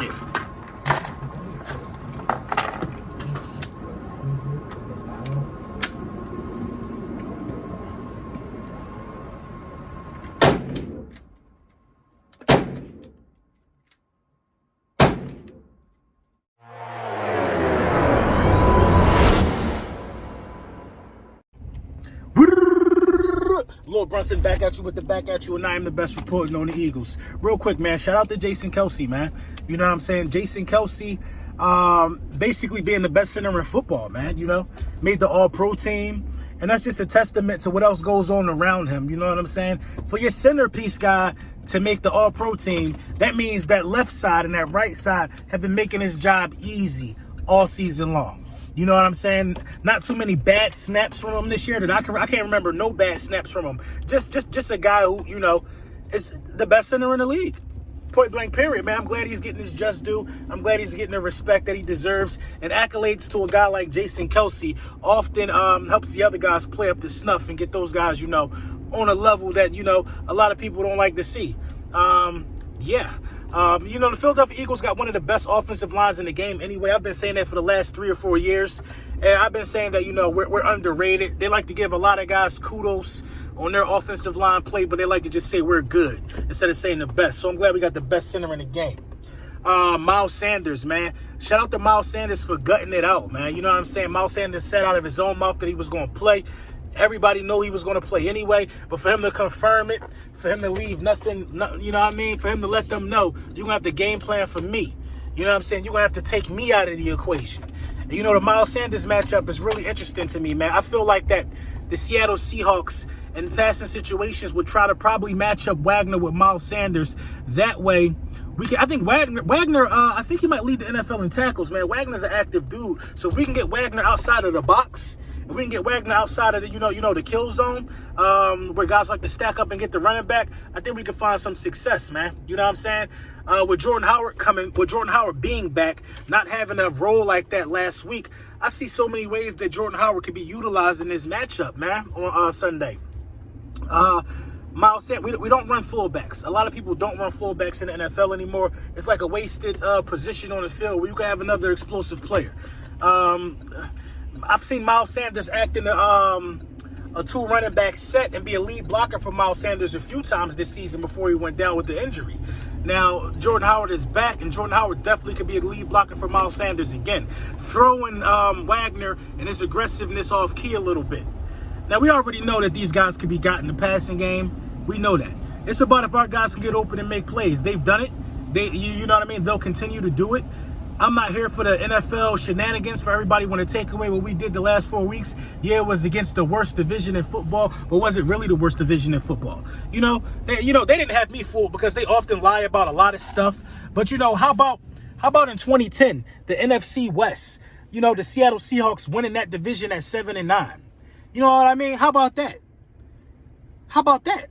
it. Lord Brunson back at you with the back at you, and I am the best reporting on the Eagles. Real quick, man, shout out to Jason Kelce, man. You know what I'm saying? Jason Kelce, basically being the best center in football, man, you know, made the all-pro team. And that's just a testament to what else goes on around him. You know what I'm saying? For your centerpiece guy to make the all-pro team, that means that left side and that right side have been making his job easy all season long. You know what I'm saying? Not too many bad snaps from him this year that I can't remember no bad snaps from him. Just a guy who, you know, is the best center in the league. Point blank period, man. I'm glad he's getting his just due. I'm glad he's getting the respect that he deserves. And accolades to a guy like Jason Kelce often helps the other guys play up the snuff and get those guys, you know, on a level that, you know, a lot of people don't like to see. You know, the Philadelphia Eagles got one of the best offensive lines in the game anyway. I've been saying that for the last 3 or 4 years. And I've been saying that, you know, we're underrated. They like to give a lot of guys kudos on their offensive line play, but they like to just say we're good instead of saying the best. So I'm glad we got the best center in the game. Miles Sanders, man. Shout out to Miles Sanders for gutting it out, man. You know what I'm saying? Miles Sanders said out of his own mouth that he was going to play. Everybody knew he was going to play anyway, but for him to confirm it, for him to leave nothing, you know what I mean? For him to let them know, you're going to have to game plan for me. You know what I'm saying? You're going to have to take me out of the equation. And you know, the Miles Sanders matchup is really interesting to me, man. I feel like that the Seattle Seahawks in passing situations would try to probably match up Wagner with Miles Sanders. That way, I think Wagner, I think he might lead the NFL in tackles, man. Wagner's an active dude. So if we can get Wagner outside of the box, if we can get Wagner outside of the, you know, the kill zone, where guys like to stack up and get the running back, I think we can find some success, man. You know what I'm saying? With Jordan Howard being back, not having a role like that last week, I see so many ways that Jordan Howard could be utilized in this matchup, man, on Sunday. Miles Sanders, we don't run fullbacks. A lot of people don't run fullbacks in the NFL anymore. It's like a wasted position on the field where you can have another explosive player. I've seen Miles Sanders act in a 2 running back set and be a lead blocker for Miles Sanders a few times this season before he went down with the injury. Now, Jordan Howard is back, and Jordan Howard definitely could be a lead blocker for Miles Sanders again, throwing Wagner and his aggressiveness off key a little bit. Now, we already know that these guys can be got in the passing game. We know that. It's about if our guys can get open and make plays. They've done it. You know what I mean? They'll continue to do it. I'm not here for the NFL shenanigans for everybody want to take away what we did the last 4 weeks. Yeah, it was against the worst division in football, but was it really the worst division in football? You know, they didn't have me fooled because they often lie about a lot of stuff. But, you know, how about in 2010, the NFC West, you know, the Seattle Seahawks winning that division at 7-9. You know what I mean? How about that? How about that?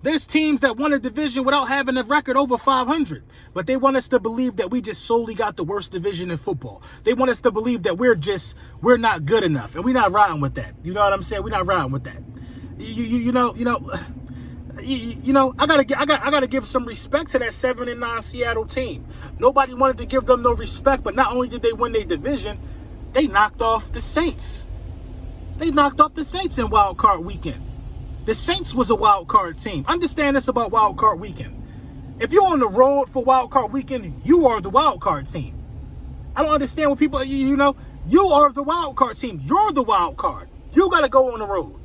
There's teams that won a division without having a record over 500, but they want us to believe that we just solely got the worst division in football. They want us to believe that we're not good enough, and we're not riding with that. You know what I'm saying? We're not riding with that. I gotta give some respect to that 7-9 Seattle team. Nobody wanted to give them no respect, but not only did they win their division, they knocked off the Saints. They knocked off the Saints in Wild Card Weekend. The Saints was a wild card team. Understand this about wild card weekend. If you're on the road for wild card weekend, you are the wild card team. I don't understand what people, you know, you are the wild card team. You're the wild card. You got to go on the road.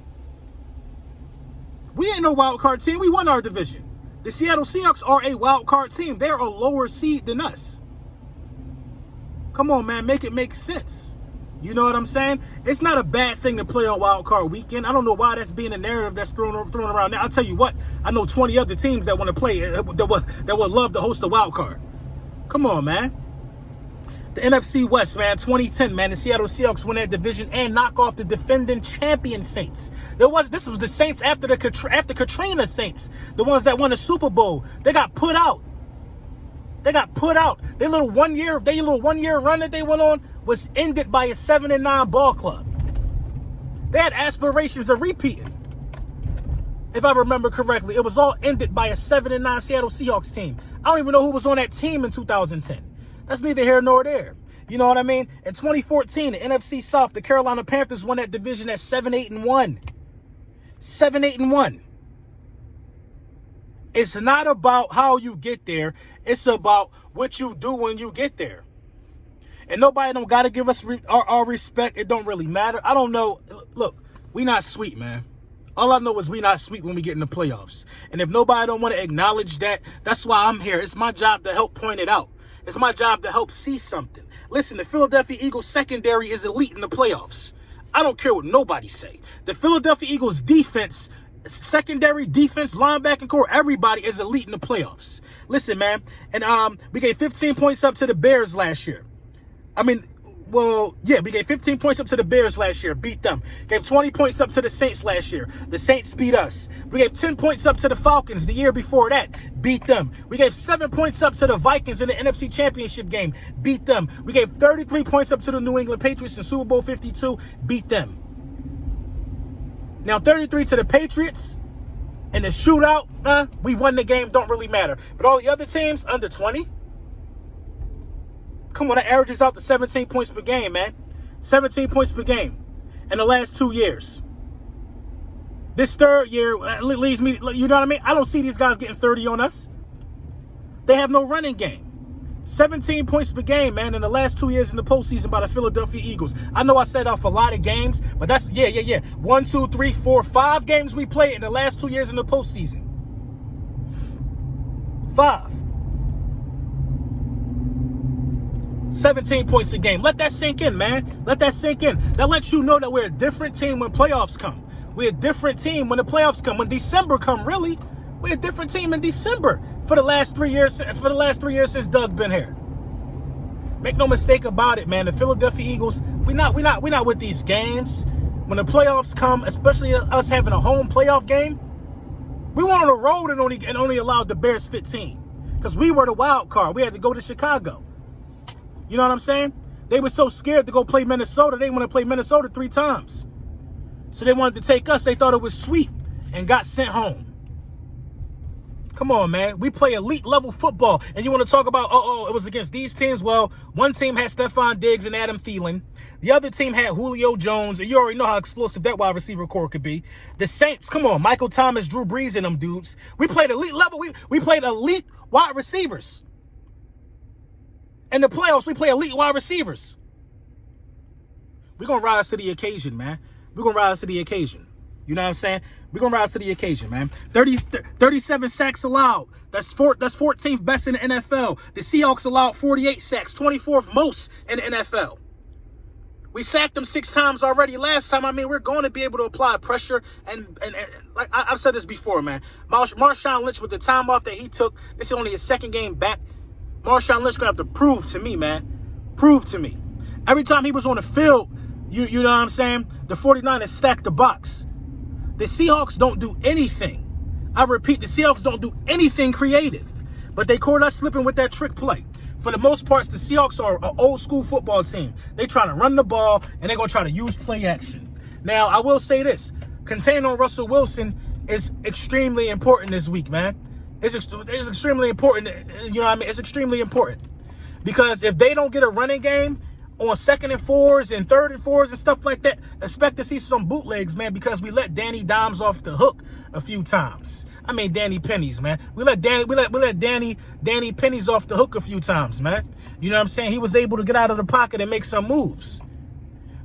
We ain't no wild card team. We won our division. The Seattle Seahawks are a wild card team. They're a lower seed than us. Come on, man. Make it make sense. You know what I'm saying? It's not a bad thing to play on Wild Card Weekend. I don't know why that's being a narrative that's thrown around now. I'll tell you what, I know 20 other teams that want to play, that would love to host a Wild Card. Come on, man. The NFC West, man, 2010, man, the Seattle Seahawks win that division and knock off the defending champion Saints. This was the Saints after Katrina Saints, the ones that won the Super Bowl. They got put out. Their little one year run that they went on was ended by a 7-9 ball club. They had aspirations of repeating. if I remember correctly. It was all ended by a 7-9 Seattle Seahawks team. I don't even know who was on that team in 2010. That's neither here nor there. You know what I mean? In 2014, the NFC South, the Carolina Panthers won that division at 7-8-1. 7-8-1. It's not about how you get there. It's about what you do when you get there. And nobody don't got to give us our respect. It don't really matter. I don't know. Look, we not sweet, man. All I know is we not sweet when we get in the playoffs. And if nobody don't want to acknowledge that, that's why I'm here. It's my job to help point it out. It's my job to help see something. Listen, the Philadelphia Eagles secondary is elite in the playoffs. I don't care what nobody say. The Philadelphia Eagles defense, secondary defense, linebacking core, everybody is elite in the playoffs. Listen, man, and we gave 15 points up to the Bears last year. We gave 15 points up to the Bears last year, beat them. Gave 20 points up to the Saints last year. The Saints beat us. We gave 10 points up to the Falcons the year before that, beat them. We gave 7 points up to the Vikings in the NFC Championship game, beat them. We gave 33 points up to the New England Patriots in Super Bowl 52, beat them. Now 33 to the Patriots in the shootout, we won the game, don't really matter. But all the other teams, under 20. Come on, that averages out to 17 points per game, man. 17 points per game in the last 2 years. This third year leaves me, you know what I mean? I don't see these guys getting 30 on us. They have no running game. 17 points per game, man, in the last 2 years in the postseason by the Philadelphia Eagles. I know I set off a lot of games, but that's, 1, 2, 3, 4, 5 games we played in the last 2 years in the postseason. 5. 17 points a game. Let that sink in, man. Let that sink in. That lets you know that we're a different team when playoffs come. We're a different team when the playoffs come. When December come, really, we're a different team in December for the last 3 years. For the last 3 years since Doug been here. Make no mistake about it, man. The Philadelphia Eagles, we're not with these games. When the playoffs come, especially us having a home playoff game, we went on the road and only allowed the Bears 15 because we were the wild card. We had to go to Chicago. You know what I'm saying? They were so scared to go play Minnesota. They want to play Minnesota 3 times. So they wanted to take us. They thought it was sweet and got sent home. Come on, man. We play elite level football. And you want to talk about, it was against these teams? Well, one team had Stephon Diggs and Adam Thielen. The other team had Julio Jones. And you already know how explosive that wide receiver core could be. The Saints, come on. Michael Thomas, Drew Brees, and them dudes. We played elite level. We played elite wide receivers. In the playoffs, we play elite wide receivers. We're going to rise to the occasion, man. We're going to rise to the occasion. You know what I'm saying? We're going to rise to the occasion, man. 37 sacks allowed. That's 14th best in the NFL. The Seahawks allowed 48 sacks, 24th most in the NFL. We sacked them 6 times already last time. I mean, we're going to be able to apply pressure. And like I've said this before, man. Marshawn Lynch, with the time off that he took, this is only his second game back. Marshawn Lynch going to have to prove to me, man. Prove to me. Every time he was on the field, you know what I'm saying? The 49ers stacked the box. The Seahawks don't do anything. I repeat, the Seahawks don't do anything creative. But they caught us slipping with that trick play. For the most part, the Seahawks are an old school football team. They're trying to run the ball, and they're going to try to use play action. Now, I will say this. Containing on Russell Wilson is extremely important this week, man. It's extremely important. You know what I mean? It's extremely important. Because if they don't get a running game on 2nd and 4s and 3rd and 4s and stuff like that, expect to see some bootlegs, man, because we let Danny Dimes off the hook a few times. I mean, Danny Pennies, man. We let Danny Pennies off the hook a few times, man. You know what I'm saying? He was able to get out of the pocket and make some moves.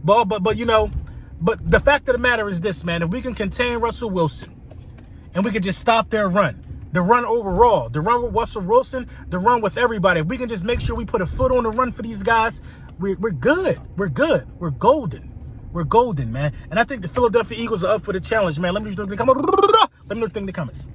But the fact of the matter is this, man. If we can contain Russell Wilson and we can just stop their run, the run overall, the run with Russell Wilson, the run with everybody. If we can just make sure we put a foot on the run for these guys, we're good. We're good. We're golden. We're golden, man. And I think the Philadelphia Eagles are up for the challenge, man. Let me know what you think in the comments.